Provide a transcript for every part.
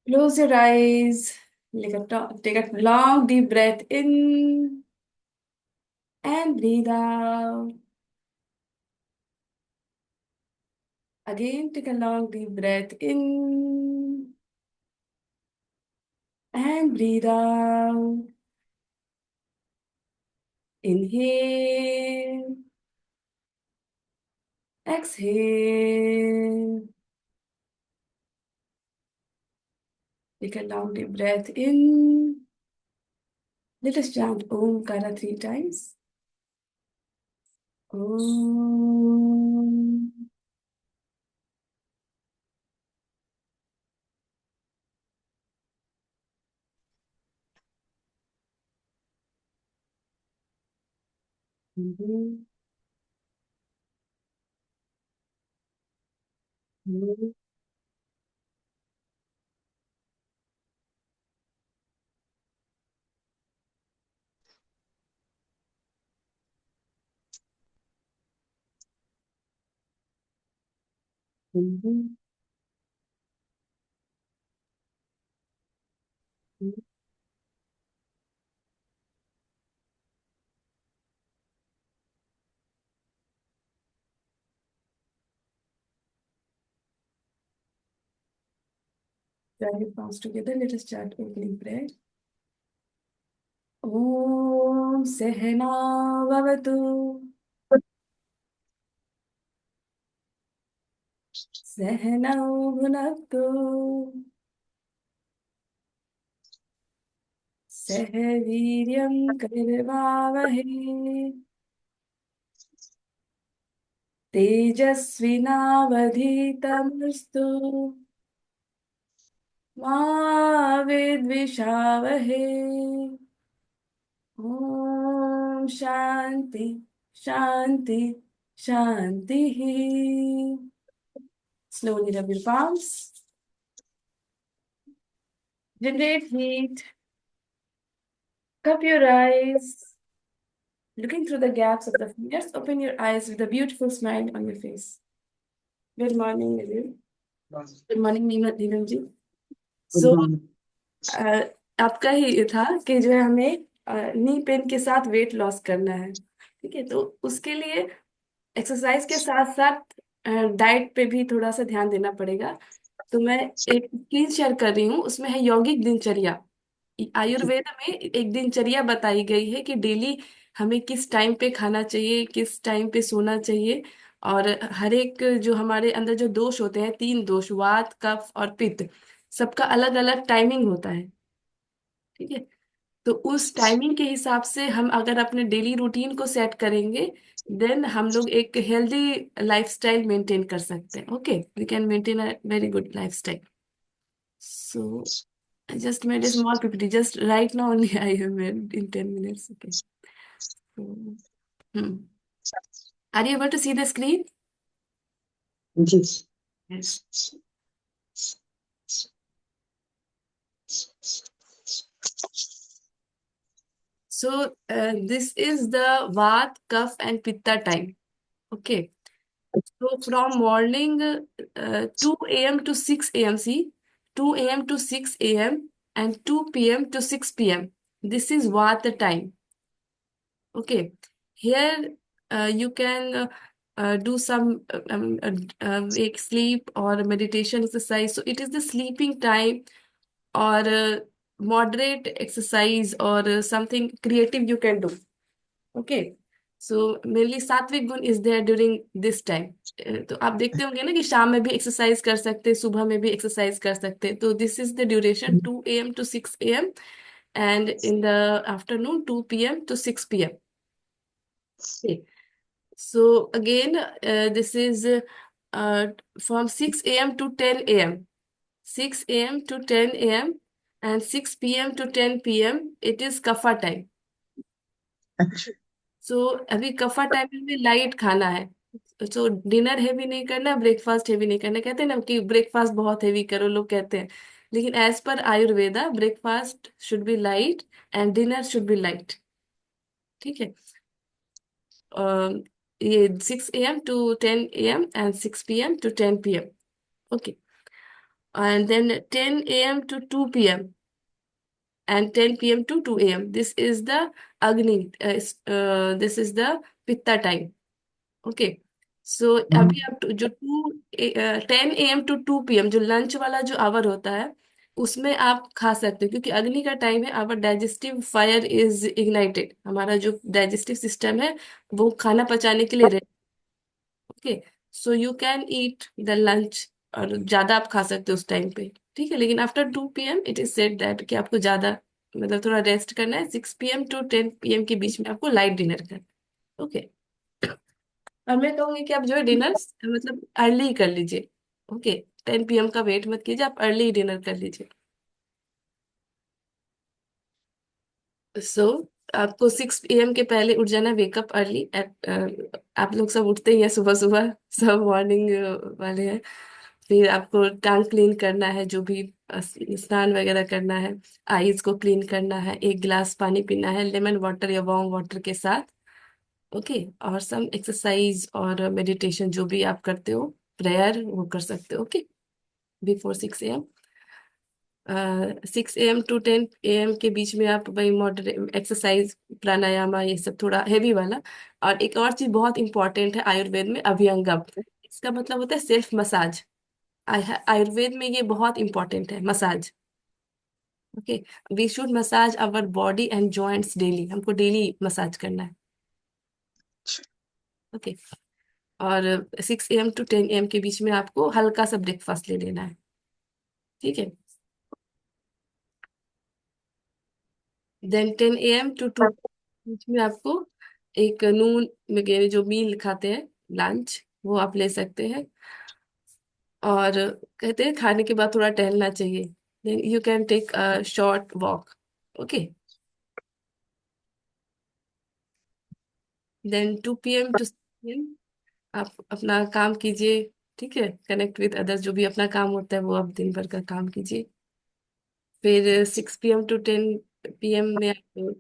Close your eyes. Take a long deep breath in and breathe out. Again, take a long deep breath in and breathe out. Inhale, exhale. Take a long deep breath in. Let us chant Omkara 3 times. Om. Mhm. Mhm. Mhm. Mhm. Join your palms together. Let us chant opening prayer. Om Sehna Bhavatu Sehnau Bhunaktu Seh Viryam Karvavahe Tejasvinavadhitamastu Ma Vidvishavahe. Om Shanti Shanti Shanti. Slowly rub your palms. Generate heat. Cup your eyes. Looking through the gaps of the fingers, open your eyes with a beautiful smile on your face. Good morning, Nidhi. Good morning, Neelam ji. Good So, morning. आपका ही था कि जो है हमें knee pain के साथ weight loss करना है. ठीक है, तो उसके लिए एक्सरसाइज के साथ साथ डाइट पे भी थोड़ा सा ध्यान देना पड़ेगा. तो मैं एक स्क्रीन शेयर कर रही हूँ, उसमें है यौगिक दिनचर्या. आयुर्वेद में एक दिनचर्या बताई गई है कि डेली हमें किस टाइम पे खाना चाहिए, किस टाइम पे सोना चाहिए. और हर एक जो हमारे अंदर जो दोष होते हैं, 3 दोष, वात कफ और पित्त, सबका अलग अलग टाइमिंग होता है. ठीक है, तो उस टाइमिंग के हिसाब से हम अगर अपने डेली रूटीन को सेट करेंगे, देन हम लोग एक हेल्दी लाइफस्टाइल मेंटेन कर सकते हैं. Okay, we can maintain a very good lifestyle. So I just made a small PPT. Just right now only I have made in 10 minutes. Okay. So, hmm. Are you able to see the screen? जी। Yes. So this is the Vat, Kaph and Pitta time. Okay. So from morning 2 a.m. to 6 a.m. See, 2 a.m. to 6 a.m. and 2 p.m. to 6 p.m. This is Vata time. Okay, here you can do some wake sleep or meditation exercise. So it is the sleeping time or moderate exercise or something creative you can do. Okay, so mainly सात्विक गुण is there during this time. तो आप देखते होंगे ना कि शाम में भी एक्सरसाइज कर सकते हैं, सुबह में भी एक्सरसाइज कर सकते हैं. तो this is the duration 2 a.m. to 6 a.m. and in the afternoon 2 p.m. to 6 p.m. Okay. So again, this is from 6 a.m. to 10 a.m. 6 a.m. to 10 a.m. and 6 p.m. to 10 p.m. It is Kapha time. अच्छा। So अभी कफा time में light खाना है. सो dinner heavy नहीं करना, breakfast heavy नहीं करना. कहते हैं ना कि ब्रेकफास्ट बहुत हैवी करो, लोग कहते हैं. लेकिन as per Ayurveda, breakfast should be light and dinner should be light. ठीक है. ये 6 a.m. to 10 a.m. and 6 p.m. to 10 p.m. Okay. and then 10 a.m. to 2 p.m. and 10 p.m. to 2 a.m. This is the Agni, this is the Pitta time. Okay, so अभी आप जो 10 a.m. to 2 p.m. जो lunch वाला जो our होता है उसमें आप खा सकते हो, क्योंकि अग्नि का टाइम है, our digestive fire is ignited, हमारा जो डाइजेस्टिव सिस्टम है वो खाना पचाने के लिए ready. Okay, so you can eat the lunch, और ज्यादा आप खा सकते हो उस टाइम पे, ठीक है। लेकिन after 2 p.m. It is said that कि आपको ज्यादा मतलब थोड़ा रेस्ट करना है। 6 p.m. to 10 p.m. के बीच में आपको लाइट डिनर करना है। ओके, और मैं कहूंगी कि आप जो है डिनर मतलब अर्ली ही कर लीजिए। Okay, 10 p.m. का वेट मत कीजिए, आप अर्ली डिनर कर लीजिए। सो आपको 6 p.m. के पहले उठ जाना, वेकअप अर्ली एट, आप लोग सब उठते ही हैं सुबह सुबह, सब मॉर्निंग वाले हैं। फिर आपको टंग क्लीन करना है, जो भी स्नान वगैरह करना है, आईज को क्लीन करना है, 1 गिलास पानी पीना है लेमन वाटर या वार्म वाटर के साथ। ओके, और सम एक्सरसाइज और मेडिटेशन जो भी आप करते हो, प्रेयर वो कर सकते हो। Okay, before 6 a.m. 6 a.m. to 10 a.m. के बीच में आप वही मॉडरेट एक्सरसाइज, प्राणायाम, ये सब थोड़ा हैवी वाला। और एक और चीज बहुत इंपॉर्टेंट है आयुर्वेद में, अभ्यंगम। इसका मतलब होता है सेल्फ मसाज। आयुर्वेद में ये बहुत इंपॉर्टेंट है, massage. Okay, we should massage our body and joints daily, हमको डेली मसाज करना है। ओके, और 6 a.m. to 10 a.m. के बीच में आपको हल्का सा ब्रेकफास्ट ले लेना है, ठीक है। Then 10 a.m. to 2 बीच में आपको एक नून में जो मील खाते हैं, लंच, वो आप ले सकते हैं। और कहते हैं खाने के बाद थोड़ा टहलना चाहिए, then you can take a short walk. Okay, then 2 p.m. to 6 p.m. आप अपना काम कीजिए, ठीक है, कनेक्ट विद अदर्स, जो भी अपना काम होता है वो आप दिन भर का काम कीजिए। फिर 6 p.m. to 10 p.m. में आप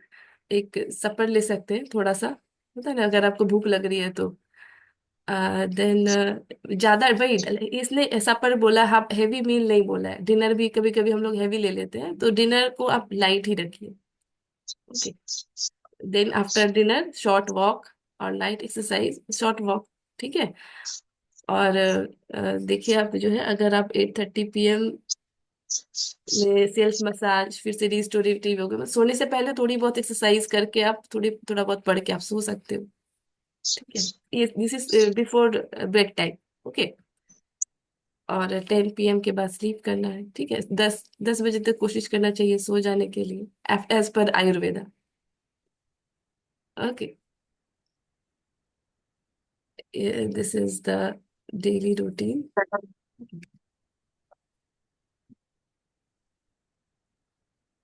एक सपर ले सकते हैं थोड़ा सा, होता है ना, अगर आपको भूख लग रही है तो। देन ज्यादा वही, इसने सपर बोला, आप हैवी मील नहीं बोला है। डिनर भी कभी कभी हम लोग हैवी ले लेते हैं, तो डिनर को आप लाइट ही रखिए। Okay, then after dinner short walk और लाइट एक्सरसाइज, शॉर्ट वॉक, ठीक है। और देखिए, आप जो है अगर आप 8:30 p.m. में सेल्फ मसाज, फिर से रिस्टोरेटिव योगा में सोने से पहले थोड़ी बहुत एक्सरसाइज करके आप थोड़ा बहुत पढ़ के आप सो सकते हो, ठीक है। ये this is before bed time. Okay, और 10 p.m. के बाद स्लीप करना है, ठीक है। 10 बजे तक कोशिश करना चाहिए सो जाने के लिए, as per Ayurveda. Okay, this is the daily routine.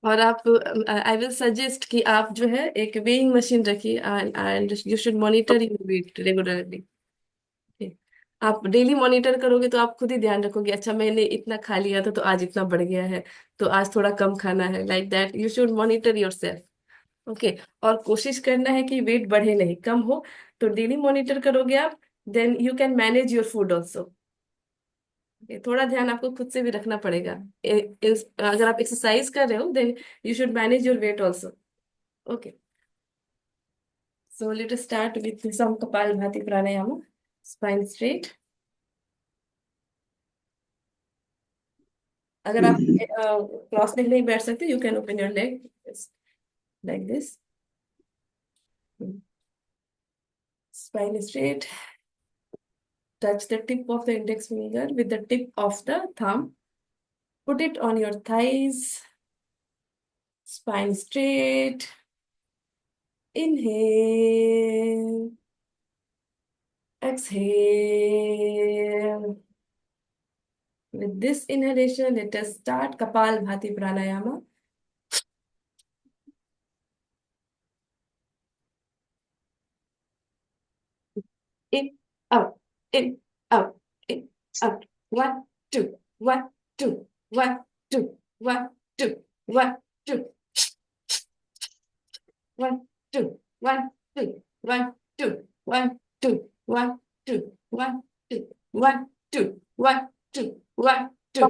और आप, आई विल सजेस्ट कि आप जो है एक वेइंग मशीन रखिए, and you should monitor your weight regularly. आप डेली मॉनिटर करोगे तो आप खुद ही ध्यान रखोगे, अच्छा मैंने इतना खा लिया था तो आज इतना बढ़ गया है, तो आज थोड़ा कम खाना है, like that you should monitor your self. Okay, और कोशिश करना है कि वेट बढ़े नहीं, कम हो। तो डेली मॉनिटर करोगे आप, then you can manage your food also. थोड़ा ध्यान आपको खुद से भी रखना पड़ेगा। अगर आप एक्सरसाइज कर रहे हो, then you should manage your weight also. Okay, so let us start with some kapalbhati pranayama. Spine straight. अगर आप क्रॉस लेग नहीं बैठ सकते, you can open your leg like this. Spine straight. Touch the tip of the index finger with the tip of the thumb. Put it on your thighs. Spine straight. Inhale. Exhale. With this inhalation, let us start Kapalbhati Pranayama. In, out, in, out, in, out. One, two, one, two, one, two, one, two, one, two, one, two, one, two, one, two, one, two, one, two, one, two, one, two, one, two, one, two.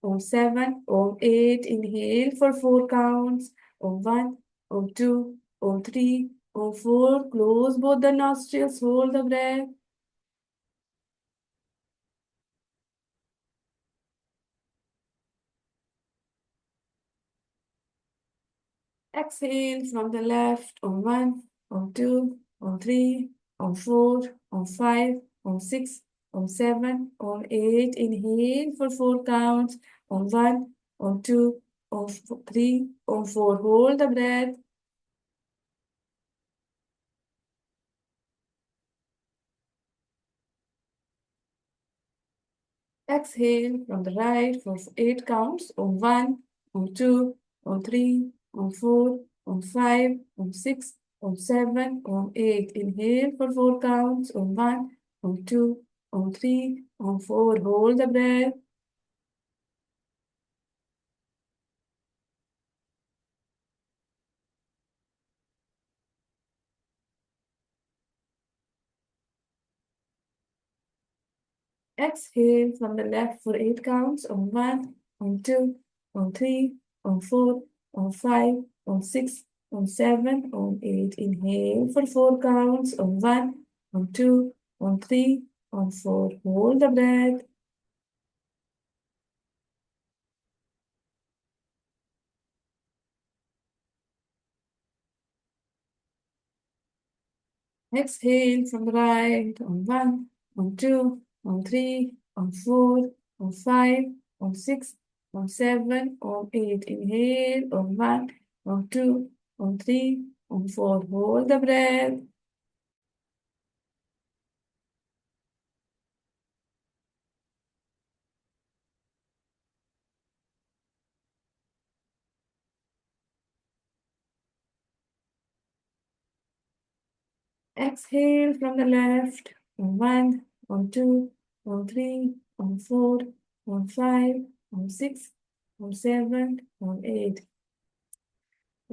on 7, on 8. Inhale for 4 counts. On 1, on 2, on 3, on 4. Close both the nostrils. Hold the breath. Exhale from the left on 1, on 2, on 3, on 4, on 5, on 6, on 7, on 8. Inhale for 4 counts. On 1, on 2, on 3, on 4. Hold the breath. Exhale from the right for 8 counts. On 1, on 2, on 3, on 4, on 5, on 6, on 7, on 8. Inhale for 4 counts. On 1, on 2, on 3, on 4. Hold the breath. Exhale from the left for 8 counts. On 1, on 2, on 3, on 4, on 5, on 6, on 7, on 8. Inhale for 4 counts. On 1, on 2, on 3, on 4. Hold the breath. Exhale from the right. On 1, on 2, on 3, on 4, on 5, on 6, on 7, on 8. Inhale on 1, on 2, on 3, on 4. Hold the breath. Exhale from the left. On 1, on 2, on 3, on 4, on 5, on 6, on 7, on 8.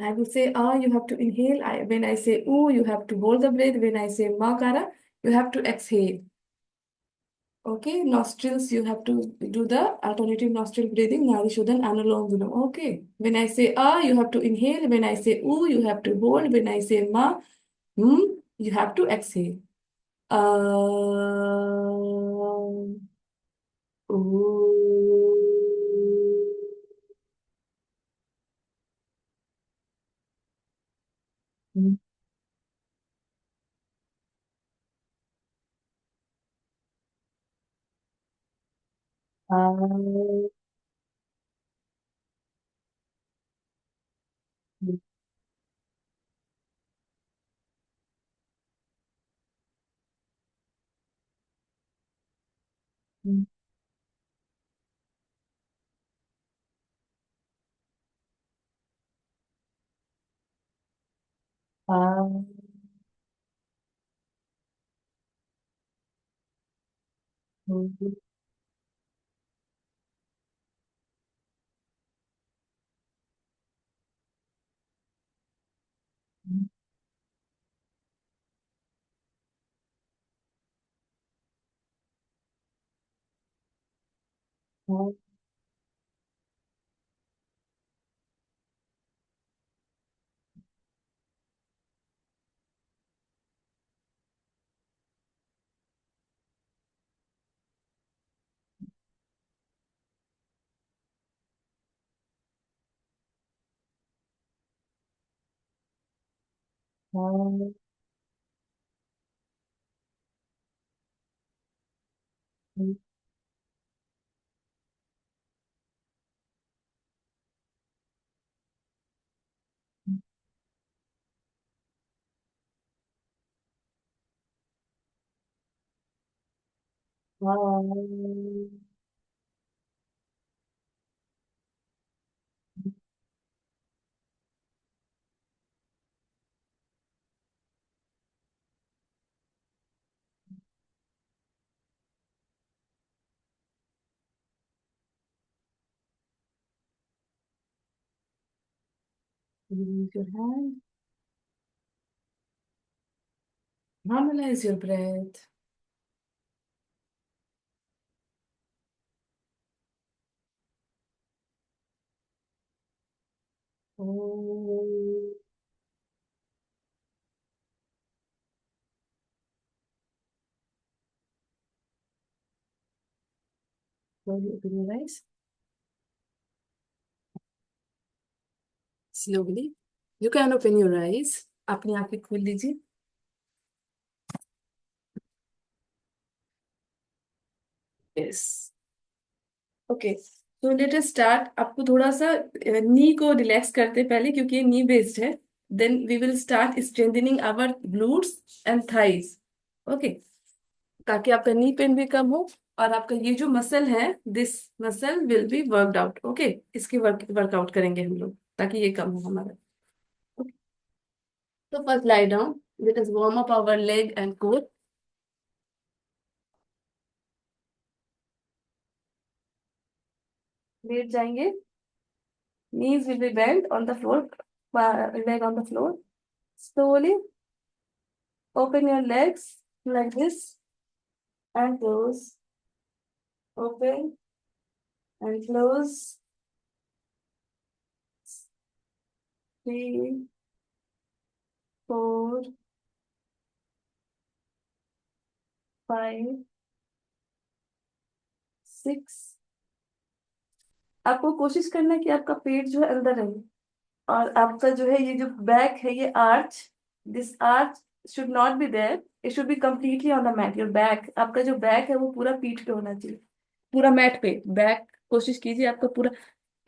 I will say ah, you have to inhale. When I say ooh, you have to hold the breath. When I say makara, you have to exhale. Okay, nostrils, you have to do the alternative nostril breathing, Nadi Shodhan, Anulom Vilom. Okay, when I say ah, you have to inhale. When I say ooh, you have to hold. When I say ma, you have to exhale. Ooh. Mm, ah, mm, mm, ah, mm, mm, ah, ah, mm, mm, ah. Release your hand. Normalize your breath. Oh, slowly open your eyes. Slowly. You can open your eyes. अपनी आंखें खोल लीजिए. Yes. Okay. तो late us start. आपको थोड़ा सा नी को relax करते हैं पहले, क्योंकि ये नी बेस्ड है. Then we will start strengthening our glutes and thighs. Okay. ताकि आपका नी पेन भी कम हो, और आपका ये जो मसल है, this muscle will be worked out. Okay. इसकी वर्कआउट करेंगे हम लोग, ताकि ये कम हो हमारा. Okay. तो first lie down. Let us warm up our leg and core. लेट जाएंगे. knees will be bent on the floor, leg on the floor. Slowly open your legs like this and close. Open and close. 3, 4, 5, 6. आपको कोशिश करना है कि आपका पेट जो है अंदर रहे, और आपका जो है ये जो बैक है, ये arch, this arch should not be there. It should be completely on the mat. Your back, आपका जो बैक है वो पूरा पीठ पे होना चाहिए, पूरा मैट पे. बैक कोशिश कीजिए आपका पूरा.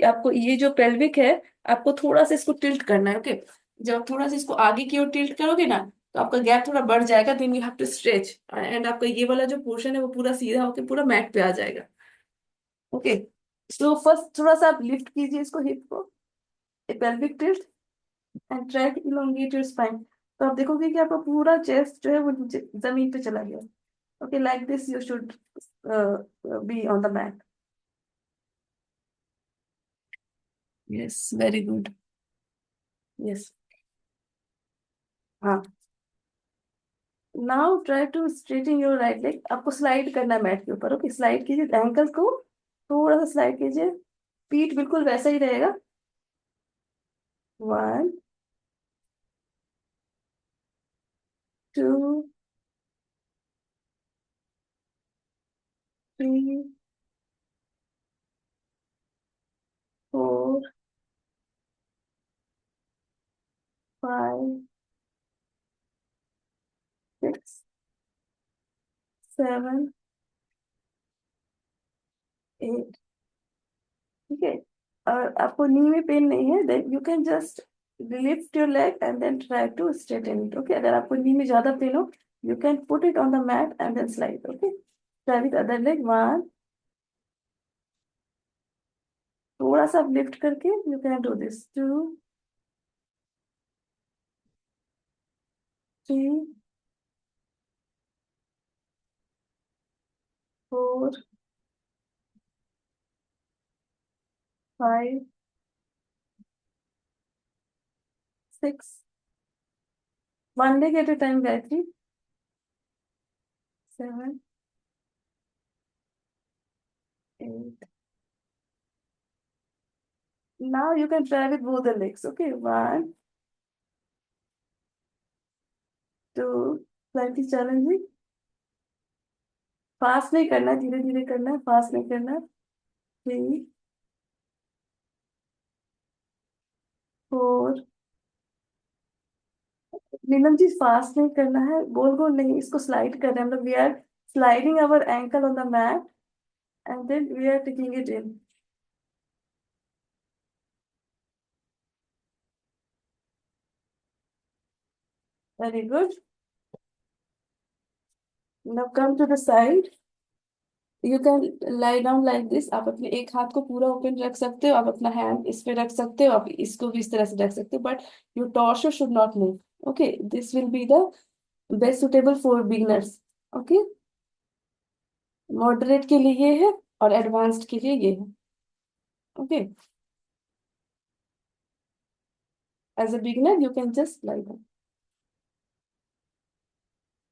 आपको ये जो पेल्विक है, आपको थोड़ा सा इसको टिल्ट करना है. ओके. जब आप थोड़ा सा इसको आगे की ओर टिल्ट करोगे ना, तो आपका गैप थोड़ा बढ़ जाएगा. Then you have to stretch, and आपका ये वाला जो पोर्शन है वो पूरा सीधा होके पूरा मैट पे आ जाएगा. ओके. तो फर्स्ट थोड़ा सा आप लिफ्ट कीजिए इसको, हिप को, pelvic tilt, and try to elongate your spine. तो आप देखोगे कि आपका पूरा चेस्ट जो है वो जमीन पे चला गया. Okay. Like this you should be on the mat. Yes, very good. Yes. हाँ. Now try to straighten your right leg. आपको स्लाइड करना है मैट के ऊपर. ओके. स्लाइड कीजिए एंकल को, थोड़ा सा स्लाइड कीजिए. पीठ बिल्कुल वैसा ही रहेगा. 1, 2, 3, 4, 5, 6, 7, 8. ठीक है. और आपको नी में पेन नहीं है, then you can just lift your leg and then try to straighten it. Okay. अगर आपको नी में ज्यादा पेन हो, you can put it on the mat and then slide. Okay. Try with other leg. 1. थोड़ा सा lift करके you can do this. 2, 3, 4, 5, 6. One leg at a time, Gayatri. 7, 8. Now you can try with both the legs. Okay. 1, 2. Slightly challenging. Fast नहीं करना, धीरे धीरे करना है, fast नहीं करना. 3, 4. नीलम जी, फास्ट नहीं करना है, गोल गोल नहीं, इसको स्लाइड करना है. मतलब we are sliding our ankle on the mat and then we are taking it in. Very good. Now come to the side. You can lie down like this. आप अपने एक हाथ को पूरा ओपन रख सकते हो, आप अपना हैंड इस पे रख सकते हो, आप इसको भी इस तरह से रख सकते हो, but your torso should not move. Okay. This will be the best suitable for beginners. Okay. Moderate के लिए ये है, और एडवांस्ड के लिए ये है. Okay. As a beginner you can just lie down.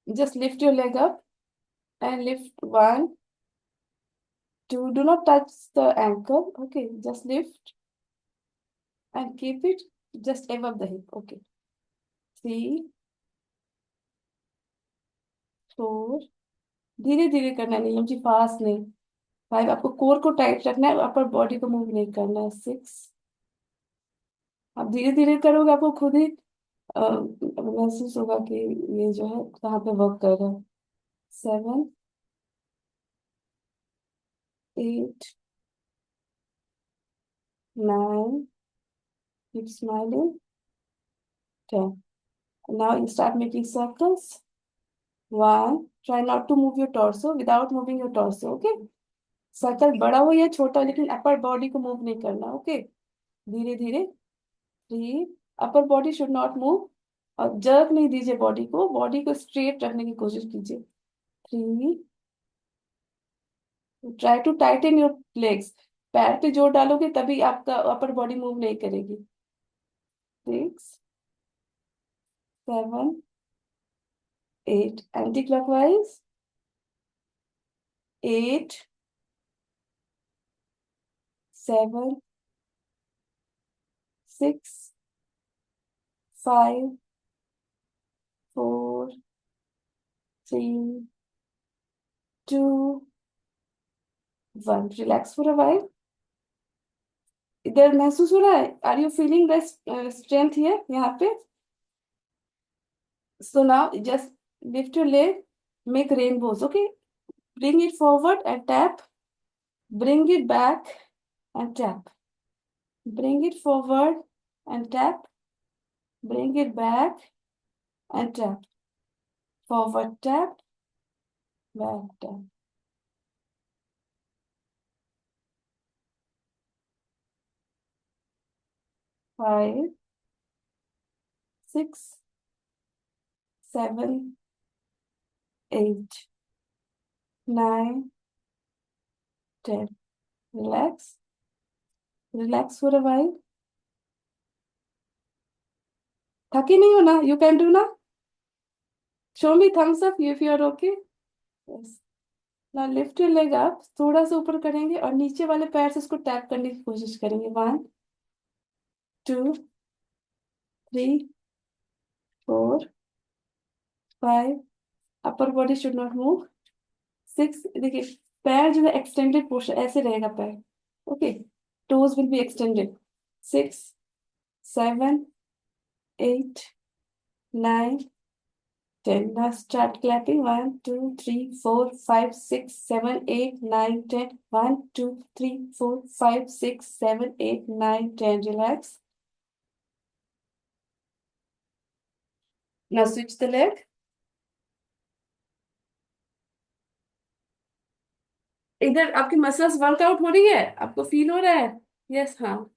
Just lift your leg up and lift. 1, 2. Do not touch the ankle. Okay, just lift. and keep it just above the hip. Okay. 3, 4, धीरे धीरे करना है Neelam ji, fast नहीं। 5, आपको core को tight रखना है, upper body को मूव नहीं करना है। 6, आप धीरे धीरे करोगे, आपको खुद ही महसूस होगा कि ये जो है कहाँ पे वर्क कर रहा है। 7, 8, 9, keep smiling, 10. Now you start making circles. 1, try not to move your torso without moving your torso, okay? Circle बड़ा हो या छोटा हो, लेकिन अपर बॉडी को मूव नहीं करना, ओके? धीरे धीरे। 3, upper body should not move, और जर्क नहीं दीजिए बॉडी को स्ट्रेट रखने की कोशिश कीजिए। 3, try to tighten your legs, पैर पे जोर डालोगे तभी आपका अपर बॉडी मूव नहीं करेगी। 6, 7, 8, anti clockwise. 8, 7, 6, 5, 4, 3, 2, 1। Relax for a while. इधर महसूस हो रहा है? Are you feeling the strength here, यहाँ पे? So now just lift your leg, make rainbows, okay? Bring it forward and tap. Bring it back and tap. Bring it forward and tap. Bring it back and tap. Forward tap, back tap. 5, 6, 7, 8, 9, 10. Relax. Relax for a while. थके नहीं हो ना? You can do ना? Show me thumbs up if you are okay. Yes. Now lift your leg up, थोड़ा सा ऊपर करेंगे और नीचे वाले पैर से इसको टैप करने की कोशिश करेंगे। 1, 2, 3, 4, 5, upper body should not move. 6, देखिए पैर जो है एक्सटेंडेड पोस्चर ऐसे रहेगा पैर, okay? Toes will be extended. 6, 7, 8, 9, 10. Now start clapping. 1, 2, 3, 4, 5, 6, 7, 8, 9, 10. 1, 2, 3, 4, 5, 6, 7, 8, 9, 10. Relax. Now switch the leg. इधर आपकी मसल्स वर्कआउट हो रही है, आपको फील हो रहा है? यस, हाँ।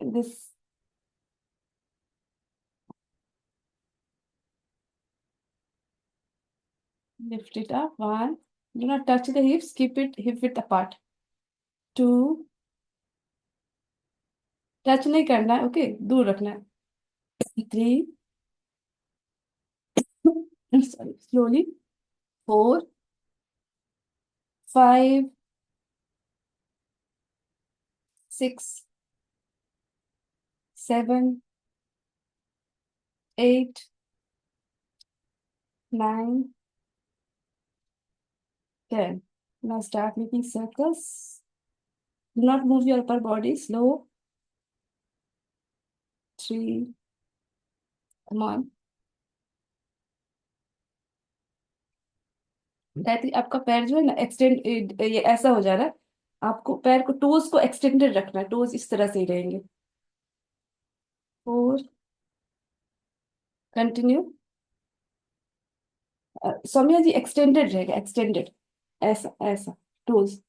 This, lift it up. 1, do not touch the hips, keep it hip width apart. 2, touch नहीं करना है, ओके, दूर रखना है। 3, sorry, slowly. 4, 5, 6, 7, 8, 9, 10. Now start making circles. Do not move your upper body. Slow. 3, come on. That आपका पैर जो है ना एक्सटेंड, ये ऐसा हो जा रहा है। आपको पैर को, टोज को एक्सटेंडेड रखना है, टोज इस तरह से ही रहेंगे। 4, कंटिन्यू। सौम्या जी एक्सटेंडेड रहेगा, एक्सटेंडेड, ऐसा ऐसा, टोज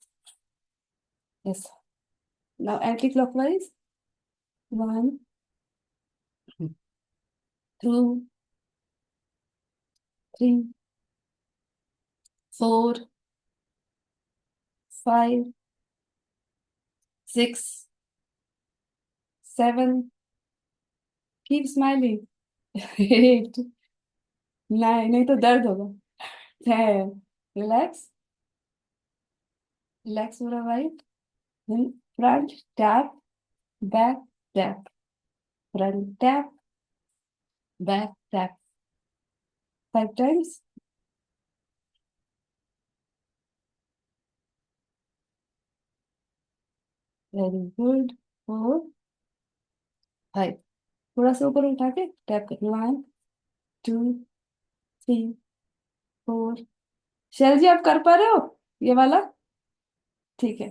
ऐसा। Now anti clockwise. 1, 2, 3, 4, 5, 6, 7, keep smiling. 8, 9, नहीं तो दर्द होगा। 10, रिलैक्स, रिलैक्स हो रहा, right? Front tap, back tap, front tap, back tap. 5 times. Very good. 4, 5. थोड़ा सा ऊपर उठा के टैप कर, 1, 2, 3, 4। शैल जी, आप कर पा रहे हो ये वाला? ठीक है।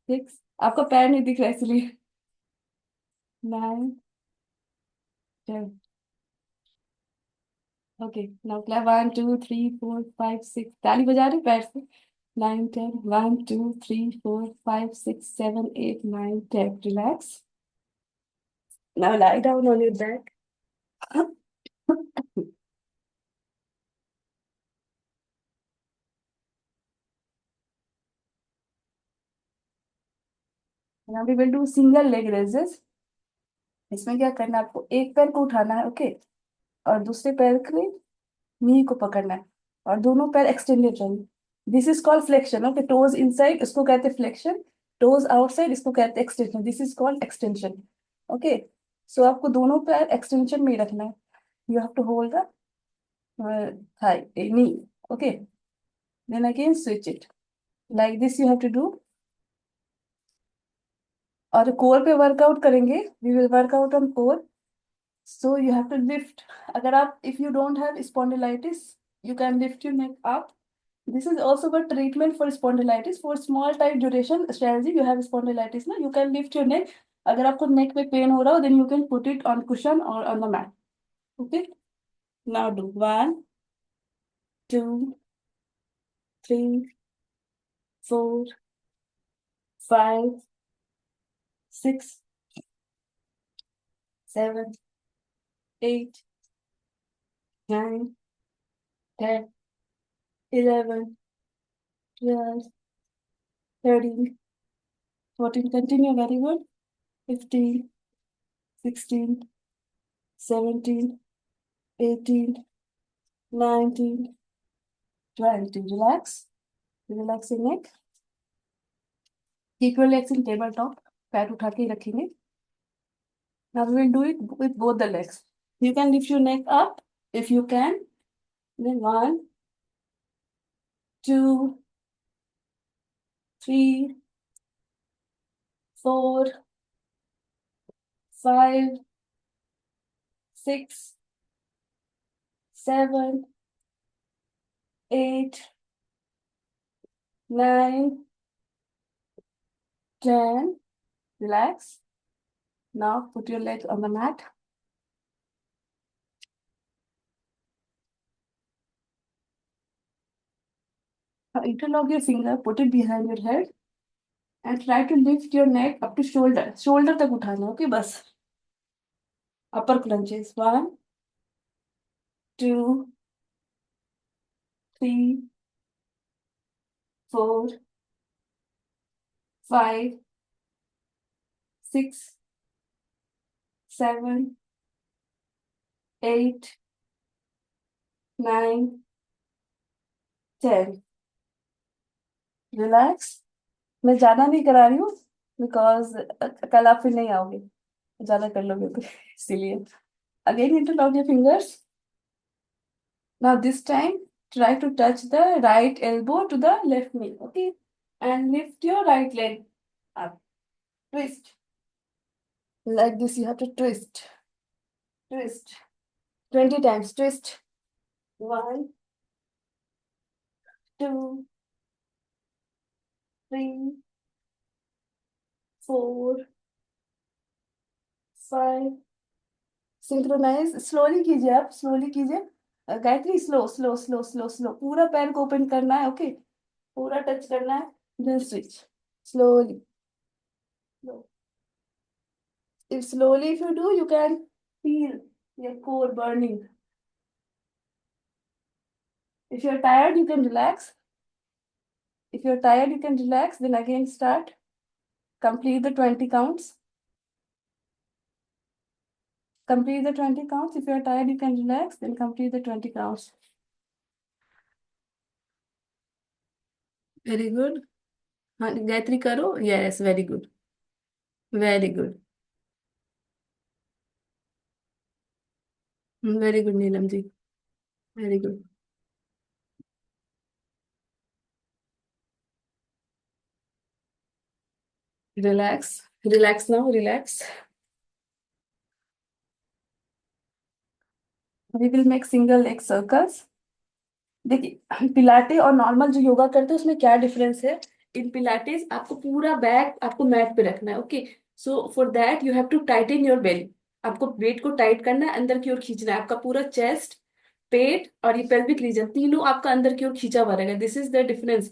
6, आपका पैर नहीं दिख रहा है इसलिए। 9, 10। Okay, now clap. 1, 2, 3, 4, 5, 6। ताली बजा रहे पैर से। 9, 10। 1, 2, 3, 4, 5, 6, 7, 8, 9, 10। Relax. Now lie down on your back. Now we will do single leg raises. इसमें क्या करना है, आपको एक पैर को उठाना है, ओके, और दूसरे पैर के नी को पकड़ना है, और दोनों पैर एक्सटेंडेड रहेंगे। This is called flexion. Okay, toes inside इसको कहते हैं फ्लेक्शन, टोज आउटसाइड इसको कहते हैं extension. This is called extension. Okay, so आपको दोनों पैर एक्सटेंशन में ही रखना है। You have to hold the thigh knee. Okay, then again switch it like this, you have to do. और कोर पे वर्कआउट करेंगे, we will workout on core. So you have to lift. अगर आप, if you don't have spondylitis, you can lift your neck up. This is also a treatment for spondylitis. For small type duration strategy, you have spondylitis ना, you can lift your neck. अगर आपको neck में pain हो रहा हो, then you can put it on cushion or on the mat. Okay. Now do 1, 2, 3, 4, 5, 6, 7, 8, 9, 10, 11, 12, 13, 14. Continue. Very good. 15, 16, 17, 18, 19, 20. Relax. Relax your neck. Keep your legs in tabletop. पैर उठा के ही रखेंगे. Now we will do it with both the legs. You can lift your neck up if you can. Then 1, 2, 3, 4, 5, 6, 7, 8, 9, 10. Relax. Now put your legs on the mat. Now interlock your finger, put it behind your head, and try to lift your neck up to shoulder. Shoulder तक उठाना, okay, बस. Upper crunches. 1, 2, 3, 4, 5, 6, 7, 8, 9, 10. Relax. मैं ज्यादा नहीं करा रही हूँ, because कल आप फिर नहीं आओगे, ज्यादा कर लोगे तो इसीलिए. Again interlock your fingers. Now this time try to touch the right elbow to the left knee, okay, and lift your right leg up. Twist like this. You have to twist, twist 20 times. Twist. 1, 2, 3, 4, 5. Synchronise slowly कीजिए, आप slowly कीजिए. Gayatri, slow slow slow slow slow. पूरा पैर को open करना है, okay, पूरा touch करना है. Then switch slowly. If slowly, if you do, you can feel your core burning. If you're tired, you can relax. If you're tired, you can relax. Then again start. Complete the 20 counts. Complete the 20 counts. If you're tired, you can relax. Then complete the 20 counts. Very good. हाँ, गायत्री करो. Yes, very good. Very good. Very good Neelam ji. Very good. Relax. Relax now, relax. We will make single leg circles. देखिए, pilates और normal जो योगा करते हैं उसमें क्या difference है। इन पिलाटेस आपको पूरा बैक आपको मैट पे रखना है, okay. So for that you have to tighten your belly. आपको वेट को टाइट करना है, अंदर की ओर खींचना है, आपका पूरा चेस्ट, पेट और ये पेल्विक रीजन तीनों आपका अंदर की ओर खींचा हुआ रहेगा। This is the difference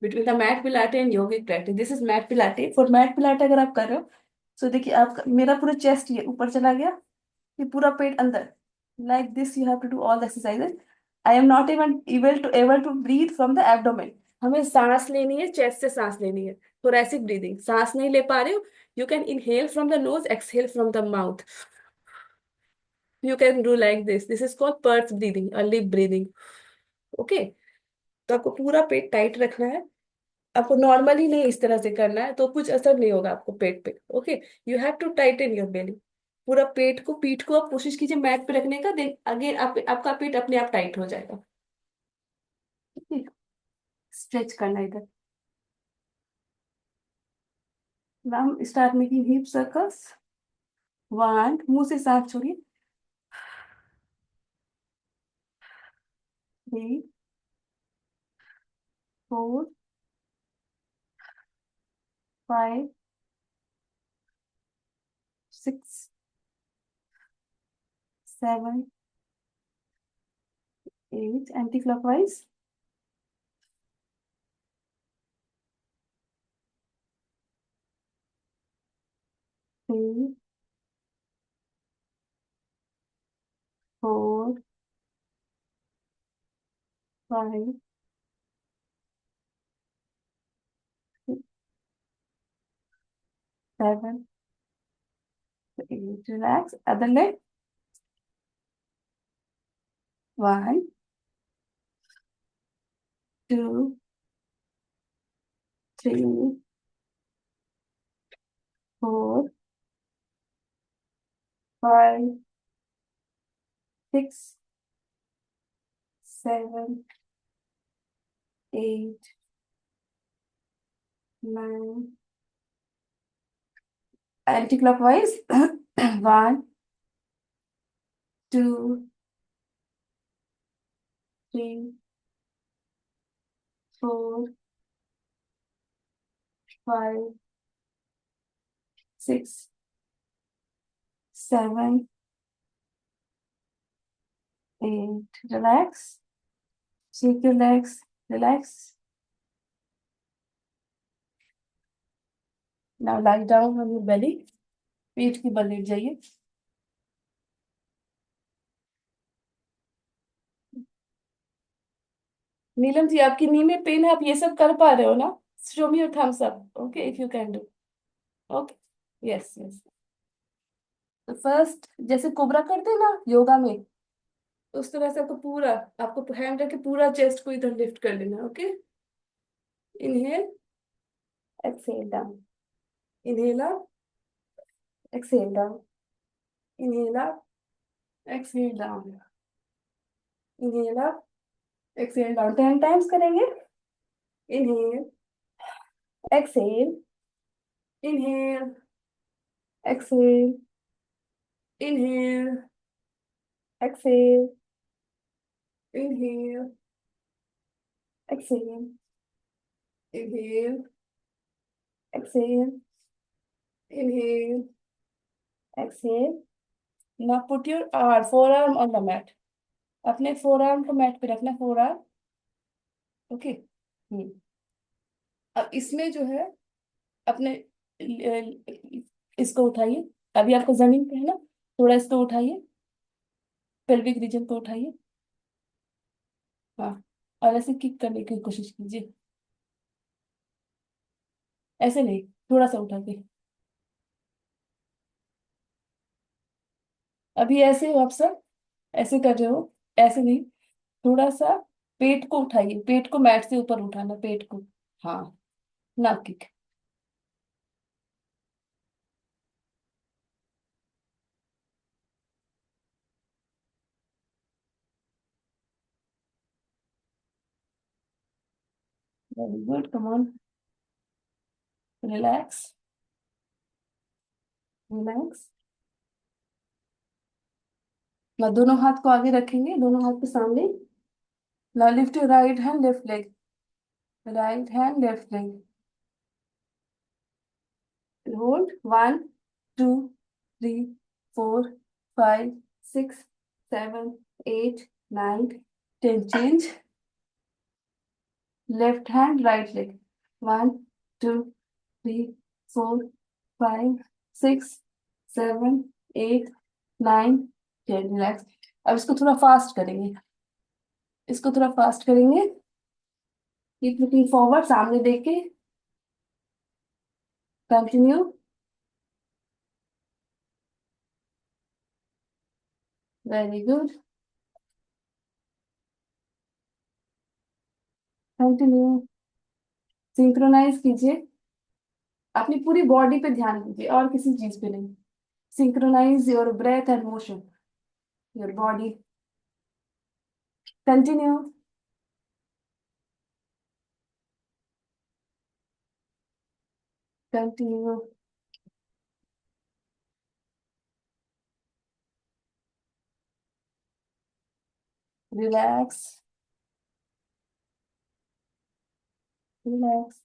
between the mat pilates and yogic practice. This is mat pilates. For mat pilates अगर आप कर रहे हो, सो देखिए आपका मेरा पूरा चेस्ट ये ऊपर चला गया, ये पूरा पेट अंदर। Like this you have to do all the exercises. I am not even able to breathe from the abdomen. हमें सांस लेनी है, चेस्ट से सांस लेनी है। थोरैसिक ब्रीदिंग, सांस नहीं ले पा रहे हो, you can inhale from the nose, exhale from the mouth. You can do like this is called Perth breathing, lip breathing. Okay. तो आपको पूरा पेट टाइट रखना है। आपको नॉर्मली नहीं इस तरह से करना है तो कुछ असर नहीं होगा आपको पेट पे, okay. You have to tighten your belly. पूरा पेट को, पीठ को आप कोशिश कीजिए मैट पे रखने का, देन अगेन आपका पेट अपने आप टाइट हो जाएगा। स्ट्रेच करना इधर। Now start making hip circles. One, मुंह से सांस छोड़िए। 3, 4, 5, 6, 7, 8, anti clockwise. 3, 4, 5, 7, 8। Relax, other leg. 1, 2, 3, 4, 5, 6, 7, 8, 9। Anti clockwise. 1, 2, 3, 4, 5, 6, 7, 8। Relax. Shake your legs. Relax. Now lie down on your belly. पीठ की बल लेट जाइए। नीलम जी, आपकी नी में पेन है, आप ये सब कर पा रहे हो ना? Show me your thumbs up, okay, if you can do. Okay. Yes yes. तो फर्स्ट जैसे कोबरा करते हैं ना योगा में, उस तरह से आपको पूरा, आपको हैंड करके पूरा चेस्ट को इधर लिफ्ट कर लेना, okay. Inhale, exhale down. Inhale up, exhale down. Inhale up, exhale down. Inhale up, exhale down. 10 times करेंगे। Inhale, exhale, inhale, exhale, inhale, exhale, inhale, exhale, inhale, exhale, inhale, exhale. Now put your forearm on the mat. अपने forearm को mat पे रखना, four arm, okay. अब इसमें जो है अपने इसको उठाइए। अभी आपको जमीन पे है ना, थोड़ा इसको उठाइए, पेल्विक रीजन को उठाइए। हाँ। और ऐसे किक करने की कोशिश कीजिए। ऐसे नहीं, थोड़ा सा उठा के। अभी ऐसे हो आप सब, ऐसे कर रहे हो, ऐसे नहीं, थोड़ा सा पेट को उठाइए, पेट को मैट से ऊपर उठाना, पेट को। हाँ। ना kick. Very good. Come on. Relax. Relax. now दोनों हाथ को आगे रखेंगे, दोनों हाथ के सामने. Now lift your right hand, left leg. Right hand, left leg. Hold. 1, 2, 3, 4, 5, 6, 7, 8, 9, 10. Change. Left hand, right leg. 1, 2, 3, 4, 5, 6, 7, 8, 9, 10. Relax. अब इसको थोड़ा फास्ट करेंगे. इसको थोड़ा फास्ट करेंगे. कीप लुकिंग फॉरवर्ड, सामने देख के. Continue. Very good. Continue. Synchronize कीजिए. अपनी पूरी बॉडी पे ध्यान दीजिए और किसी चीज पे नहीं. Synchronize your breath and motion, your body. Continue. Continue. Relax. Relax.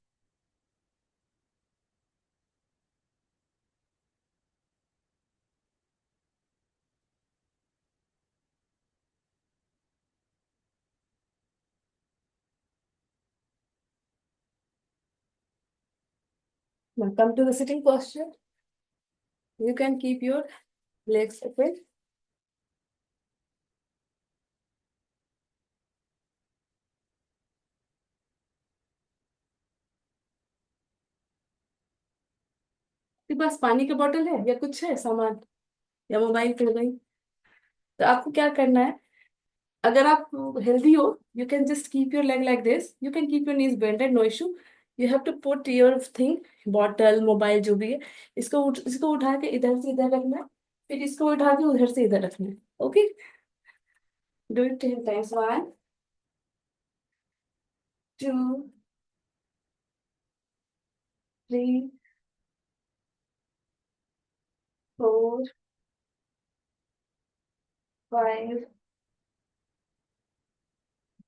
Now come to the sitting posture. You can keep your legs open. आपके पास पानी का बोतल है या कुछ है सामान, या मोबाइल पे गई? तो आपको क्या करना है, अगर आप हेल्दी हो, you can just keep your leg like this, you can keep your knees bended, no issue. You have to put your thing, bottle, mobile, जो भी है, इसको उठा के इधर से इधर रखना है, फिर इसको उठा के उधर से इधर रखना है. Okay. Do it 10 times. 1, 2, 3, 4, 5,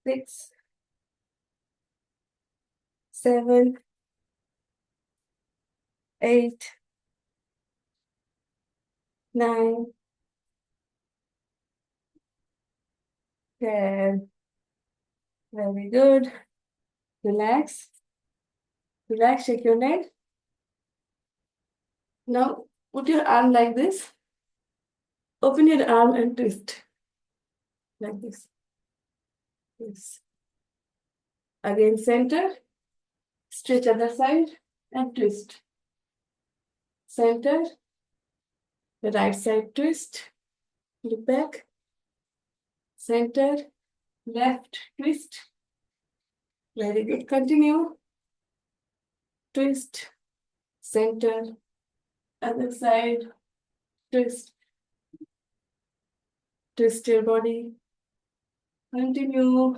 6, 7, 8, 9, 10. Very good. Relax. Relax, shake your leg. Now put your arm like this. Open your arm and twist. Like this. Yes. Again, center. Stretch other side and twist. Center. The right side twist. Look back. Center. Left twist. Very good. Continue. Twist. Center. Other side. Twist. Twist your body. Continue.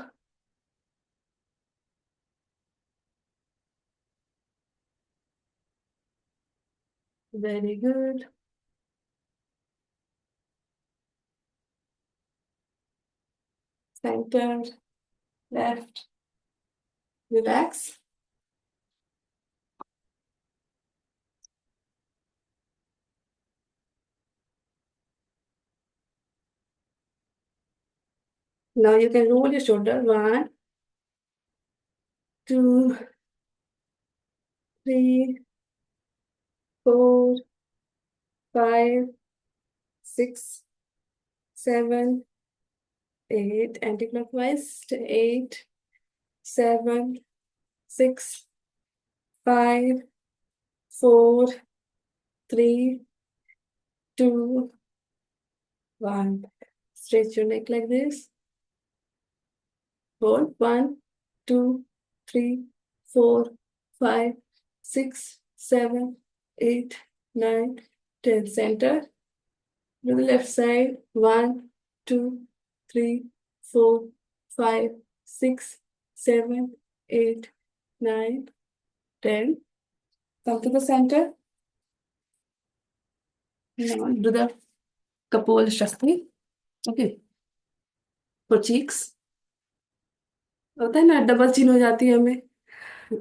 Very good. Center. Left. Relax. Now you can roll your shoulder. 1, 2, 3, 4, 5, 6, 7, 8. Anti-clockwise. 8, 7, 6, 5, 4, 3, 2, 1. Stretch your neck like this. Hold. 1, 2, 3, 4, 5, 6, 7, 8, 9, 10. Center. To the left side. 1, 2, 3, 4, 5, 6, 7, 8, 9, 10. Come to the center. Now do the Kapol Shakti. Okay. For cheeks. होता है ना, double chin हो जाती है हमें,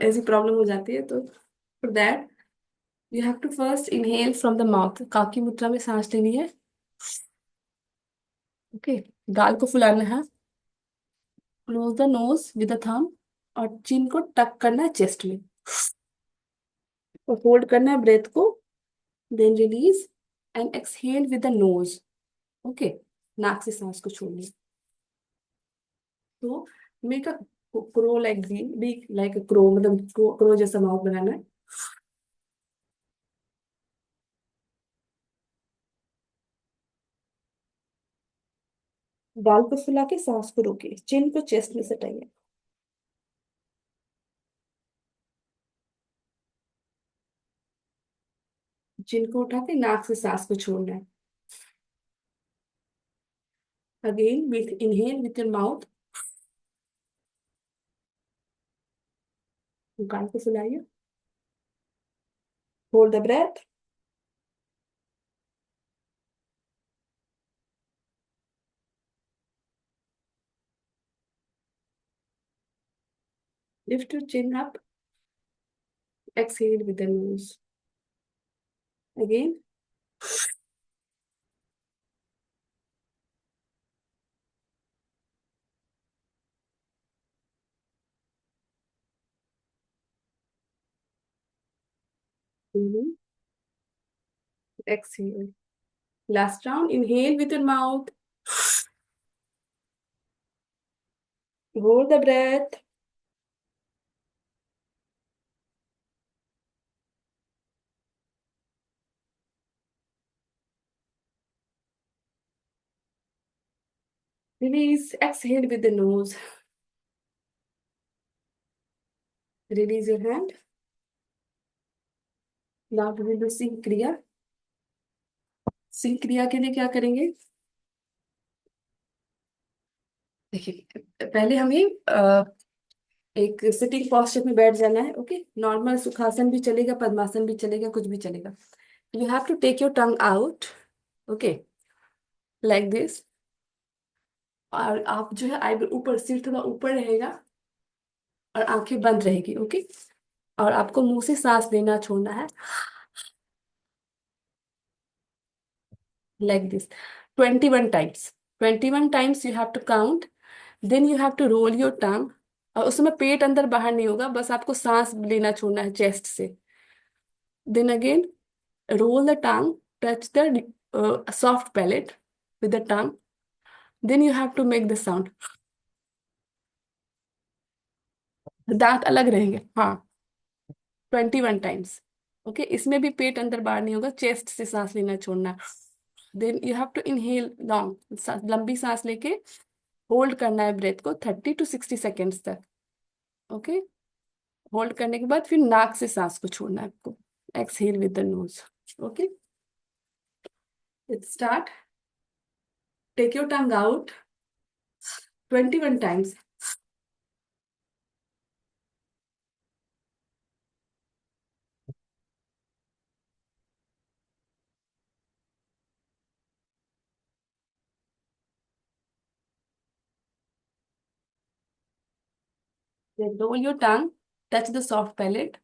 ऐसी problem हो जाती है, तो for that you have to first inhale from the mouth. Kaki mudra में सांस लेनी है। ओके। गाल को फुलाना है। Close the nose with the thumb, और चिन को टक करना है चेस्ट में, और होल्ड करना है ब्रेथ को। Then release and exhale with the nose. Okay. नाक से सांस को छोड़नी है। तो make a crow like green, be like a crow, मतलब क्रो जैसा माउथ बनाना है। गाल को फुला के सांस को रोके, चिन को चेस्ट में सटाइए। चिन को उठा के नाक से सांस को छोड़ना है। Again with inhale with your mouth. गाल को फुलाइए। Hold the breath. Lift your chin up. Exhale with the nose. Again. Exhale. Last round. Inhale with your mouth. Hold the breath. Release. Exhale with the nose. Release your hand. Now we will do Singh Kriya. Singh क्रिया के लिए क्या करेंगे? देखिए, पहले हमें एक sitting posture में बैठ जाना है। ओके। नॉर्मल सुखासन भी चलेगा, पद्मासन भी चलेगा, कुछ भी चलेगा। You have to take your tongue out. Okay. Like this. और आप जो है आई ऊपर, सिर थोड़ा ऊपर रहेगा, और आंखें बंद रहेगी। ओके। और आपको मुंह से सांस लेना छोड़ना है, like this, 21 times। 21 times you have to count। then you have to roll your tongue। और उसमें पेट अंदर बाहर नहीं होगा, बस आपको सांस लेना छोड़ना है चेस्ट से। then again, roll the tongue, touch the soft palate with the tongue। then you have to make the sound। दांत अलग रहेंगे, हाँ। 21 टाइम्स। ओके। इसमें भी पेट अंदर बाहर नहीं होगा, चेस्ट से सांस लेना छोड़ना। Then you have to inhale long, लंबी सांस लेके होल्ड करना है ब्रेथ को 30 to 60 सेकेंड्स तक। ओके। होल्ड करने के बाद फिर नाक से सांस को छोड़ना है आपको। Exhale with the nose. Okay. Let's start. Take your tongue out 21 times. Then roll your tongue, touch the soft palate।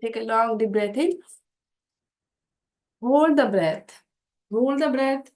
Take a long deep breath in। Hold the breath। Hold the breath।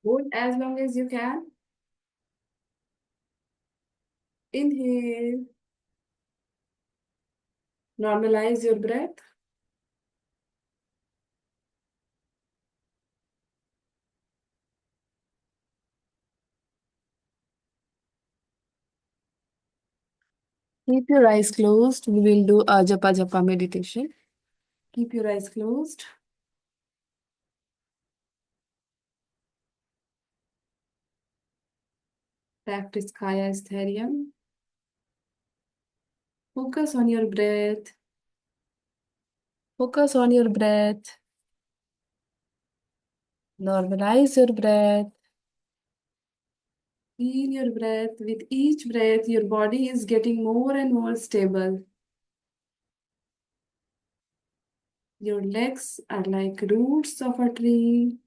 Hold as long as you can. Inhale. Normalize your breath. Keep your eyes closed. We will do a japa japa meditation. Keep your eyes closed. Practice Kaya Stherium. Focus on your breath. Focus on your breath. Normalize your breath. Feel your breath. With each breath, your body is getting more and more stable. Your legs are like roots of a tree.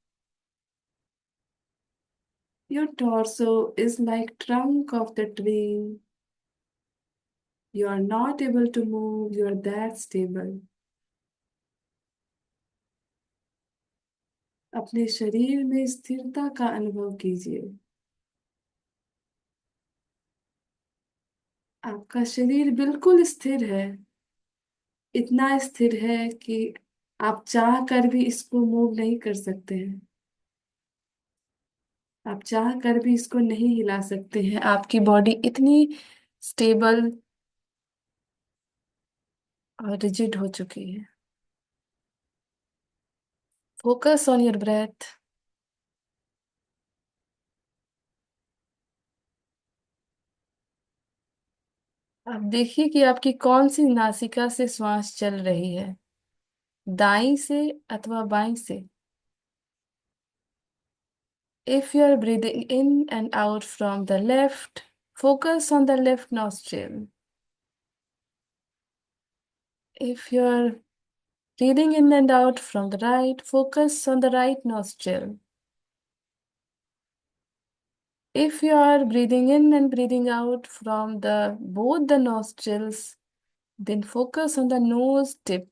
Your torso is like trunk of the tree. You are not able to move. You are that stable. अपने शरीर में स्थिरता का अनुभव कीजिए। आपका शरीर बिल्कुल स्थिर है। इतना स्थिर है कि आप चाह कर भी इसको मूव नहीं कर सकते हैं। आप चाह कर भी इसको नहीं हिला सकते हैं। आपकी बॉडी इतनी स्टेबल और रिजिड हो चुकी है। Focus on your breath. आप देखिए कि आपकी कौन सी नासिका से श्वास चल रही है, दाई से अथवा बाई से। If you are breathing in and out from the left, focus on the left nostril. If you are breathing in and out from the right, focus on the right nostril. If you are breathing in and breathing out from the both the nostrils, then focus on the nose tip.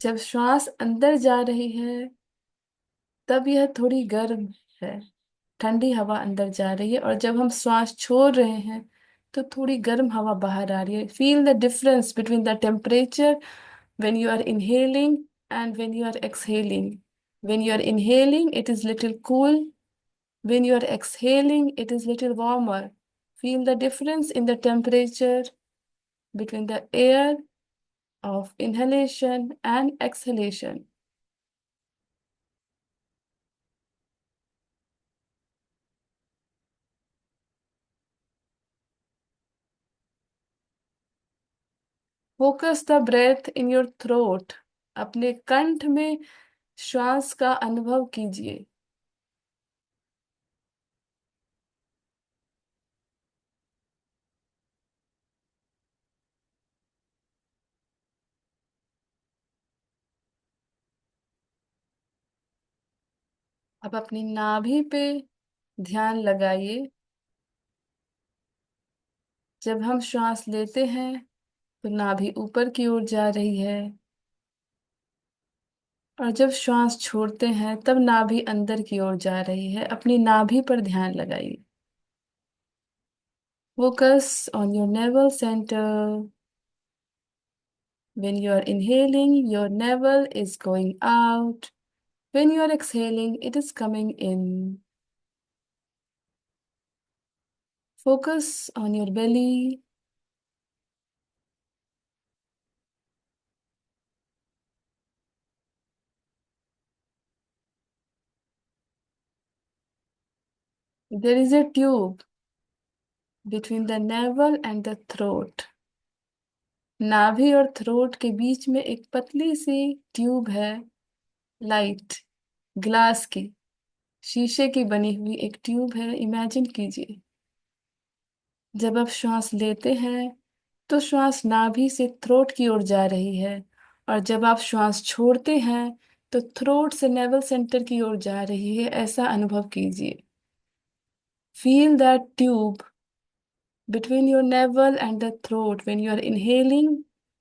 जब श्वास अंदर जा रही है तब यह थोड़ी गर्म है, ठंडी हवा अंदर जा रही है, और जब हम श्वास छोड़ रहे हैं तो थोड़ी गर्म हवा बाहर आ रही है। Feel the difference between the temperature when you are inhaling and when you are exhaling. When you are inhaling, it is little cool. When you are exhaling, it is little warmer. Feel the difference in the temperature between the air of inhalation and exhalation. Focus the breath in your throat. अपने कंठ में श्वास का अनुभव कीजिए। अब अपनी नाभि पे ध्यान लगाइए। जब हम श्वास लेते हैं तो नाभि ऊपर की ओर जा रही है, और जब श्वास छोड़ते हैं तब नाभि अंदर की ओर जा रही है। अपनी नाभि पर ध्यान लगाइए। Focus on your navel center. When you are inhaling, your navel is going out. When you are exhaling, it is coming in. Focus on your belly. There is a tube between the navel and the throat. नाभि और throat के बीच में एक पतली सी tube है, light glass की, शीशे की बनी हुई एक ट्यूब है। इमेजिन कीजिए। जब आप श्वास लेते हैं तो श्वास नाभि से थ्रोट की ओर जा रही है, और जब आप श्वास छोड़ते हैं तो थ्रोट से नेवल सेंटर की ओर जा रही है। ऐसा अनुभव कीजिए। Feel that tube between your navel and the throat when you are inhaling,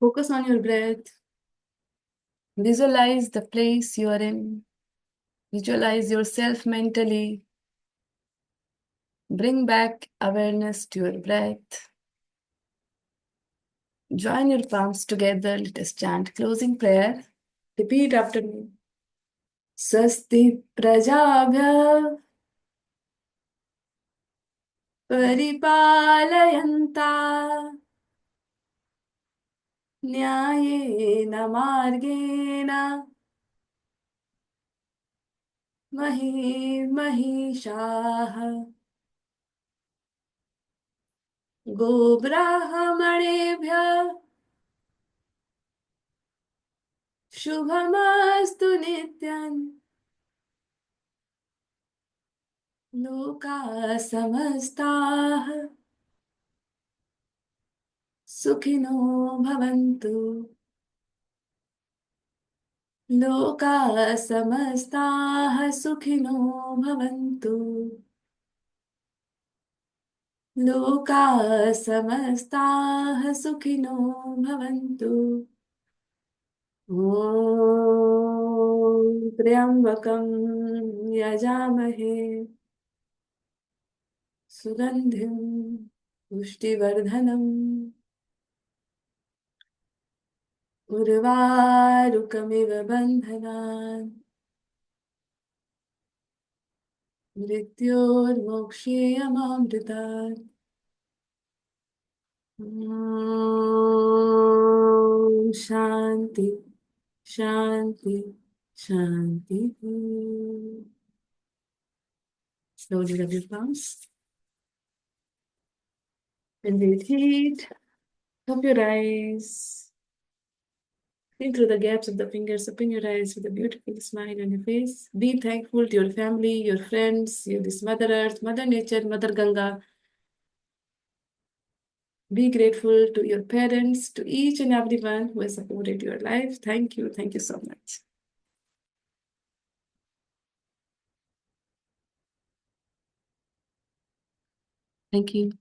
Focus on your breath. Visualize the place you are in. Visualize yourself mentally. Bring back awareness to your breath. Join your palms together. Let us chant closing prayer. Repeat after me. Swasti prajabhya परिपालयन्ता न्यायेन मार्गेण महिषाः गोब्राह्मणेभ्यः शुभमस्तु नित्यम् लोकाः समस्ताः सुखिनो भवन्तु लोकाः समस्ताः सुखिनो भवन्तु लोकाः समस्ताः सुखिनो भवन्तु ॐ त्र्यम्बकं यजामहे सुगन्धिं पुष्टिवर्धनम् उर्वारुकमिव बन्धनान् मृत्योर्मोक्षेयमामृतात् ॐ शान्ति शान्ति शान्ति Slowly rub your palms and repeat. Open your eyes. See through the gaps of the fingers. Open your eyes with a beautiful smile on your face. Be thankful to your family, your friends, this Mother Earth, Mother Nature, Mother Ganga. Be grateful to your parents, to each and everyone who has supported your life. Thank you. Thank you so much. Thank you.